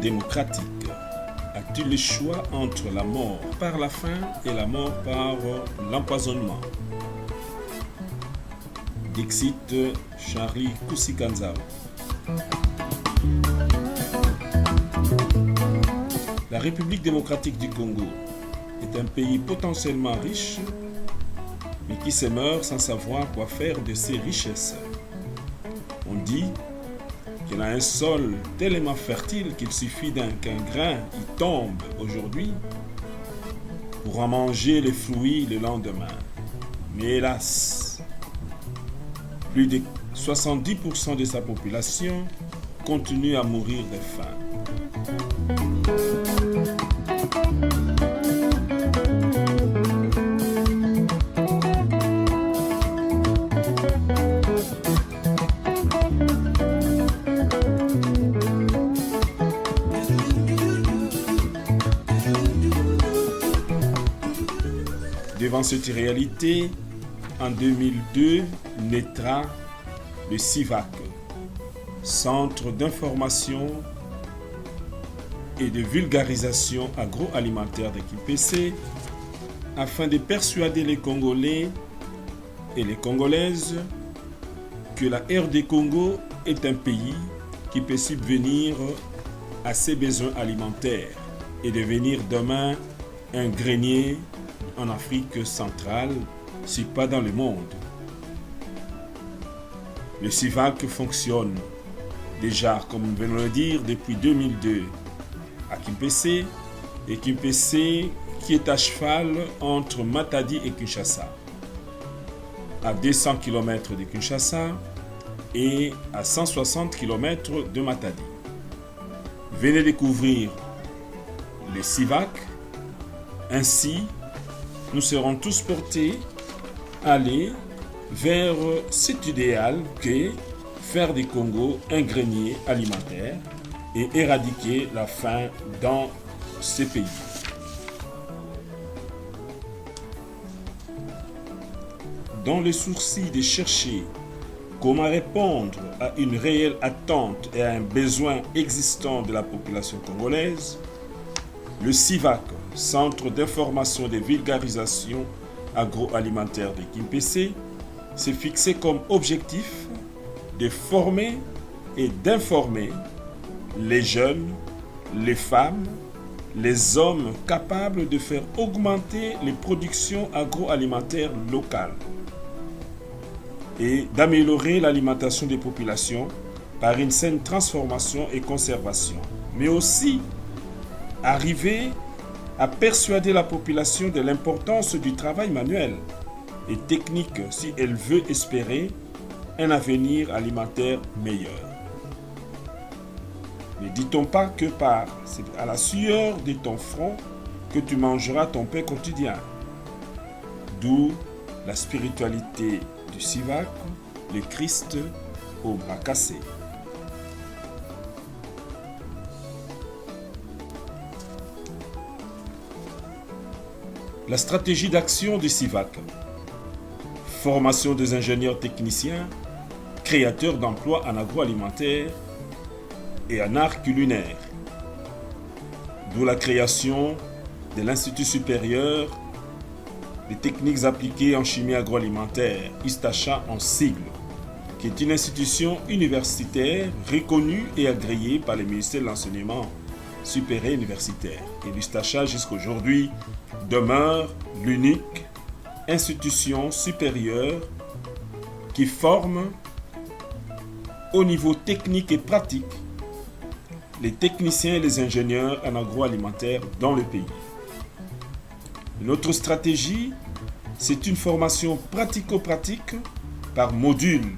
démocratique. As-tu le choix entre la mort par la faim et la mort par l'empoisonnement? Dixit Charlie Kusikanzao. La République démocratique du Congo est un pays potentiellement riche, mais qui se meurt sans savoir quoi faire de ses richesses. On dit qu'il a un sol tellement fertile qu'il suffit qu'un grain y tombe aujourd'hui pour en manger les fruits le lendemain. Mais hélas, plus de 70% de sa population continue à mourir de faim. Devant cette réalité, en 2002 naîtra le CIVAC, Centre d'information et de vulgarisation agroalimentaire de Kimpese, afin de persuader les Congolais et les Congolaises que la RD Congo est un pays qui peut subvenir à ses besoins alimentaires et devenir demain un grenier en Afrique centrale, si pas dans le monde. Le CIVAC fonctionne déjà, comme nous venons de le dire, depuis 2002 à Kimpese, et Kimpese qui est à cheval entre Matadi et Kinshasa, à 200 km de Kinshasa et à 160 km de Matadi. Venez découvrir le CIVAC, ainsi nous serons tous portés à aller vers cet idéal qu'est faire du Congo un grenier alimentaire et éradiquer la faim dans ces pays. Dans le souci de chercher comment répondre à une réelle attente et à un besoin existant de la population congolaise, le CIVAC, Centre d'information et de vulgarisation agroalimentaire de Kimpese, s'est fixé comme objectif de former et d'informer les jeunes, les femmes, les hommes capables de faire augmenter les productions agroalimentaires locales et d'améliorer l'alimentation des populations par une saine transformation et conservation, mais aussi arriver à persuader la population de l'importance du travail manuel et technique si elle veut espérer un avenir alimentaire meilleur. Ne dit-on pas que c'est à la sueur de ton front que tu mangeras ton pain quotidien? D'où la spiritualité du CIVAC, le Christ au bras cassé. La stratégie d'action du CIVAC: formation des ingénieurs techniciens, créateurs d'emplois en agroalimentaire et en art culinaire. D'où la création de l'Institut supérieur des techniques appliquées en chimie agroalimentaire, ISTACHA en sigle, qui est une institution universitaire reconnue et agréée par le ministère de l'Enseignement supérieur universitaire. Et l'ISTACHA jusqu'à aujourd'hui demeure l'unique institution supérieure qui forme au niveau technique et pratique les techniciens et les ingénieurs en agroalimentaire dans le pays. Notre stratégie, c'est une formation pratico-pratique par module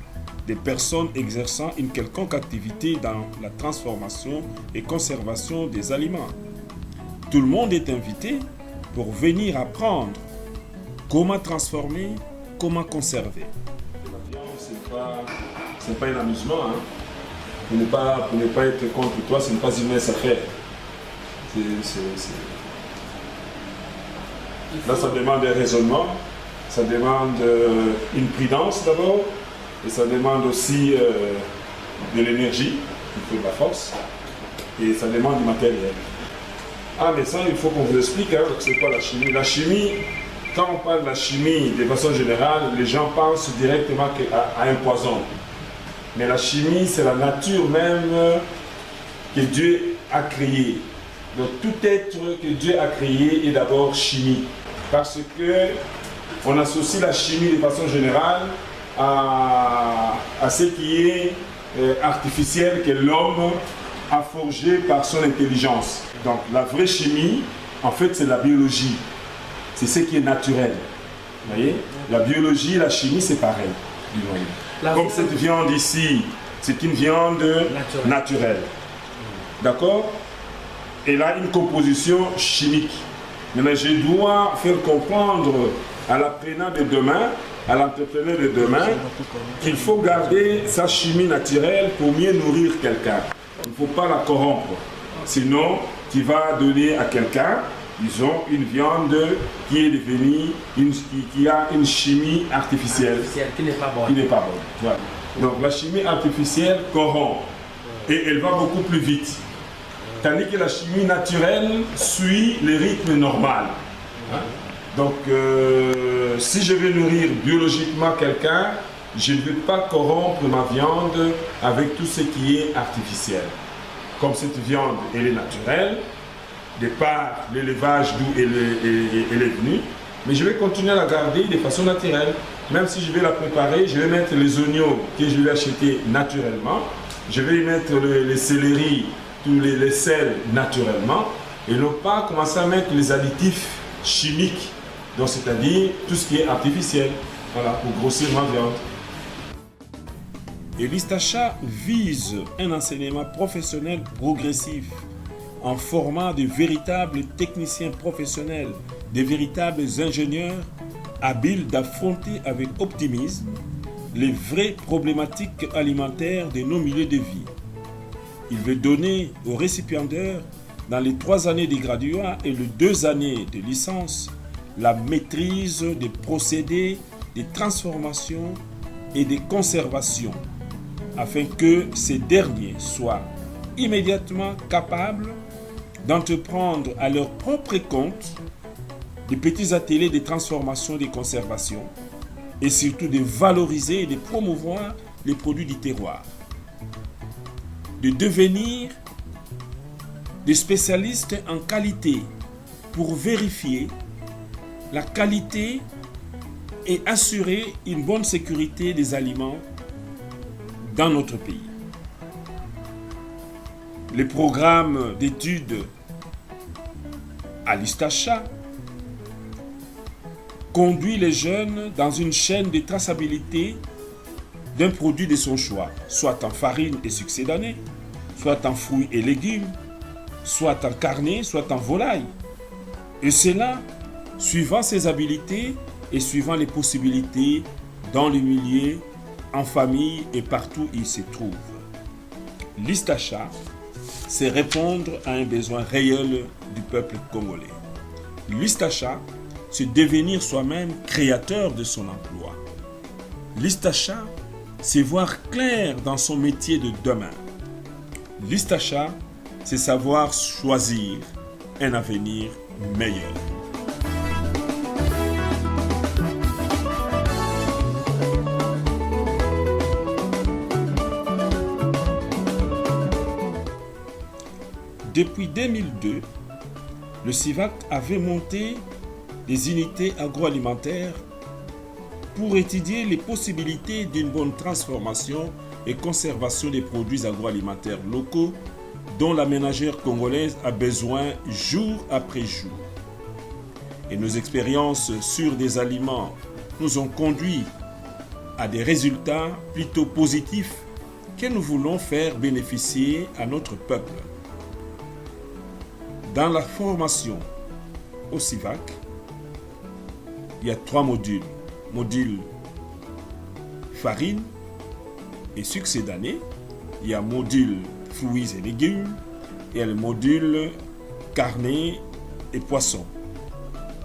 des personnes exerçant une quelconque activité dans la transformation et conservation des aliments. Tout le monde est invité pour venir apprendre comment transformer, comment conserver. C'est pas un amusement, hein. Pour ne pas être contre toi, ce n'est pas une mince affaire. Là, ça demande un raisonnement, ça demande une prudence d'abord, et ça demande aussi de l'énergie, il faut de la force. Et ça demande du matériel. Ah, mais ça, il faut qu'on vous explique, hein, c'est quoi la chimie. La chimie, quand on parle de la chimie, de façon générale, les gens pensent directement à un poison. Mais la chimie, c'est la nature même que Dieu a créée. Donc tout être que Dieu a créé est d'abord chimique. Parce que on associe la chimie de façon générale à ce qui est artificiel, que l'homme a forgé par son intelligence. Donc la vraie chimie, en fait, c'est la biologie. C'est ce qui est naturel. Vous voyez? La biologie et la chimie, c'est pareil. Comme cette viande ici, c'est une viande naturelle. D'accord? Elle a une composition chimique. Maintenant, je dois faire comprendre à l'apprenant de demain, à l'entrepreneur de demain, qu'il faut garder sa chimie naturelle pour mieux nourrir quelqu'un. Il ne faut pas la corrompre. Sinon, tu vas donner à quelqu'un, disons, une viande qui est devenue, qui a une chimie artificielle. Qui n'est pas bonne. Qui n'est pas bonne. Voilà. Donc la chimie artificielle corrompt. Et elle va beaucoup plus vite. Tandis que la chimie naturelle suit les rythmes normaux. Hein? Donc, si je veux nourrir biologiquement quelqu'un, je ne veux pas corrompre ma viande avec tout ce qui est artificiel. Comme cette viande, elle est naturelle, de par l'élevage d'où elle est venue, mais je vais continuer à la garder de façon naturelle. Même si je vais la préparer, je vais mettre les oignons que je vais acheter naturellement, je vais y mettre les céleris, tous les sels naturellement, et non pas commencer à mettre les additifs chimiques, donc c'est-à-dire tout ce qui est artificiel, voilà, pour grossir ma viande. Et l'Istacha vise un enseignement professionnel progressif en formant de véritables techniciens professionnels, de véritables ingénieurs habiles d'affronter avec optimisme les vraies problématiques alimentaires de nos milieux de vie. Il veut donner aux récipiendaires, dans les 3 années de graduat et les 2 années de licence, la maîtrise des procédés de transformation et de conservation, afin que ces derniers soient immédiatement capables d'entreprendre à leur propre compte des petits ateliers de transformation et de conservation, et surtout de valoriser et de promouvoir les produits du terroir. De devenir des spécialistes en qualité pour vérifier la qualité et assurer une bonne sécurité des aliments dans notre pays. Les programmes d'études à l'Istacha conduit les jeunes dans une chaîne de traçabilité d'un produit de son choix, soit en farine et succès d'année, soit en fruits et légumes, soit en carnet, soit en volaille. Et cela, suivant ses habiletés et suivant les possibilités dans le milieu, en famille et partout où il se trouve. L'Istacha, c'est répondre à un besoin réel du peuple congolais. L'Istacha, c'est devenir soi-même créateur de son emploi. L'Istacha, c'est voir clair dans son métier de demain. L'Istacha, c'est savoir choisir un avenir meilleur. Depuis 2002, le CIVAC avait monté des unités agroalimentaires pour étudier les possibilités d'une bonne transformation et conservation des produits agroalimentaires locaux dont la ménagère congolaise a besoin jour après jour. Et nos expériences sur des aliments nous ont conduit à des résultats plutôt positifs que nous voulons faire bénéficier à notre peuple. Dans la formation au CIVAC, il y a 3 modules. Module farine et succès d'année. Il y a module fruits et légumes. Et il y a le module carnet et poissons.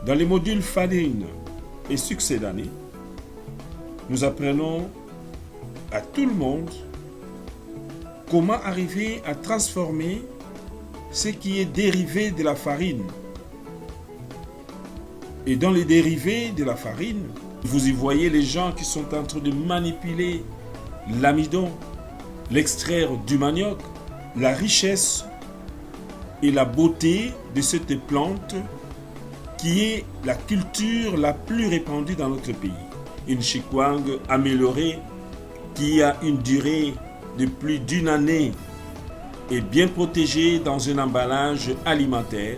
Dans les modules farine et succès d'année, nous apprenons à tout le monde comment arriver à transformer ce qui est dérivé de la farine. Et dans les dérivés de la farine, vous y voyez les gens qui sont en train de manipuler l'amidon, l'extraire du manioc, la richesse et la beauté de cette plante qui est la culture la plus répandue dans notre pays. Une chikwang améliorée qui a une durée de plus d'une année et bien protégée dans un emballage alimentaire.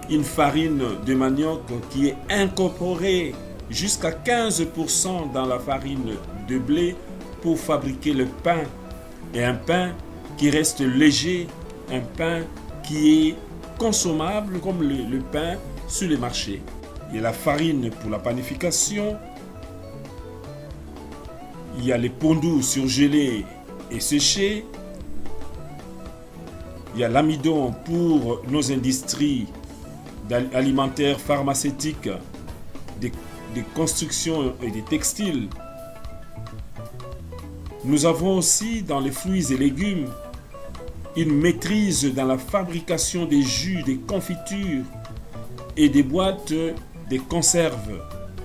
Une farine de manioc qui est incorporée jusqu'à 15% dans la farine de blé pour fabriquer le pain. Et un pain qui reste léger, un pain qui est consommable comme le pain sur les marchés. Il y a la farine pour la panification, il y a les pondus surgelés et séchés, il y a l'amidon pour nos industries alimentaires, pharmaceutiques, des constructions et des textiles. Nous avons aussi dans les fruits et légumes une maîtrise dans la fabrication des jus, des confitures et des boîtes des conserves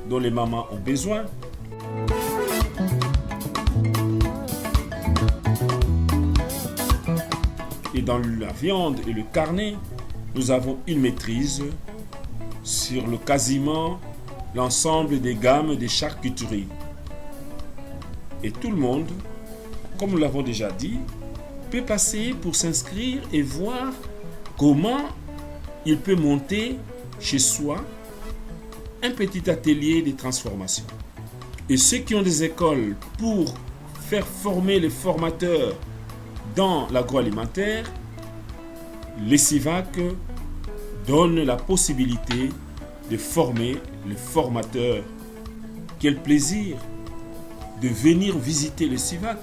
dont les mamans ont besoin. Et dans la viande et le carnet, nous avons une maîtrise sur quasiment l'ensemble des gammes des charcuteries. Et tout le monde, comme nous l'avons déjà dit, peut passer pour s'inscrire et voir comment il peut monter chez soi un petit atelier de transformation. Et ceux qui ont des écoles pour faire former les formateurs dans l'agroalimentaire, les CIVAC donnent la possibilité de former les formateurs. Quel plaisir de venir visiter le CIVAC,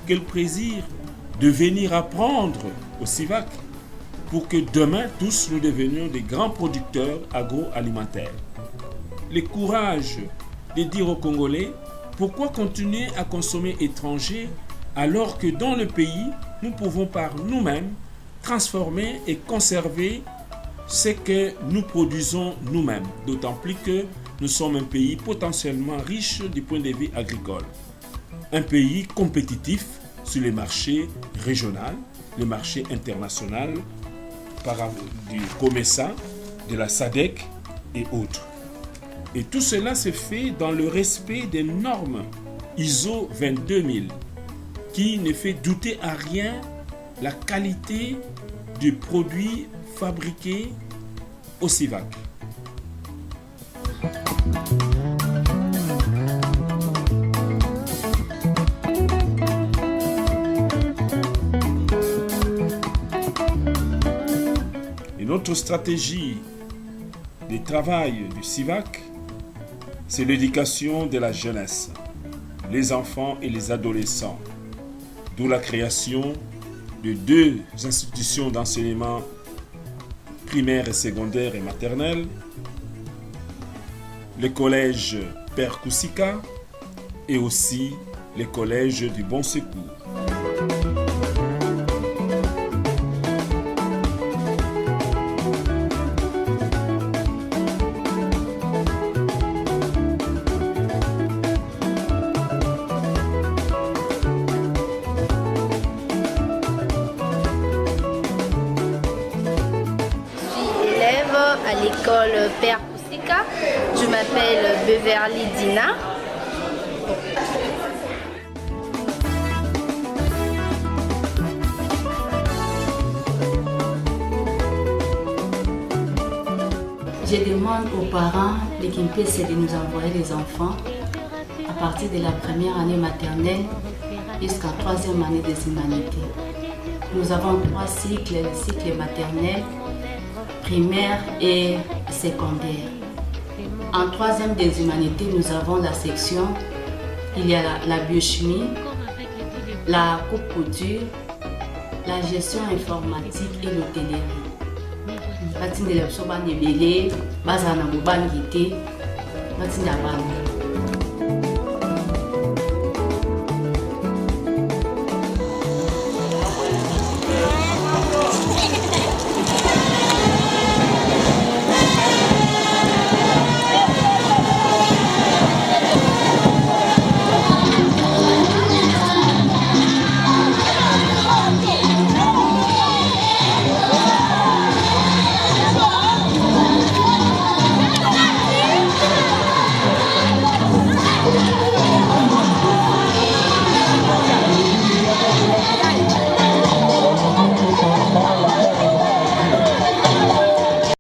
quel plaisir de venir apprendre au CIVAC pour que demain tous nous devenions des grands producteurs agroalimentaires. Le courage de dire aux Congolais pourquoi continuer à consommer étranger alors que dans le pays nous pouvons par nous-mêmes transformer et conserver ce que nous produisons nous-mêmes, d'autant plus que nous sommes un pays potentiellement riche du point de vue agricole. Un pays compétitif sur les marchés régionaux, les marchés internationaux, du COMESA, de la SADC et autres. Et tout cela se fait dans le respect des normes ISO 22000 qui ne fait douter à rien la qualité du produit fabriqué au CIVAC. Et notre stratégie de travail du CIVAC, c'est l'éducation de la jeunesse, les enfants et les adolescents, d'où la création de 2 institutions d'enseignement primaire et secondaire et maternelle, le collège Père Koussika et aussi le collège du Bon Secours. À l'école Père Koussika. Je m'appelle Beverly Dina. Je demande aux parents de Kimpese de nous envoyer les enfants à partir de la première année maternelle jusqu'à la 3e année des humanités. Nous avons 3 cycles, le cycle maternel, primaire et secondaire. En 3e des humanités, nous avons la section, il y a la biochimie, la coupe-couture, la gestion informatique et l'hôtellerie. Batindela biso bana ebele bazala na bobangi te batinda bana.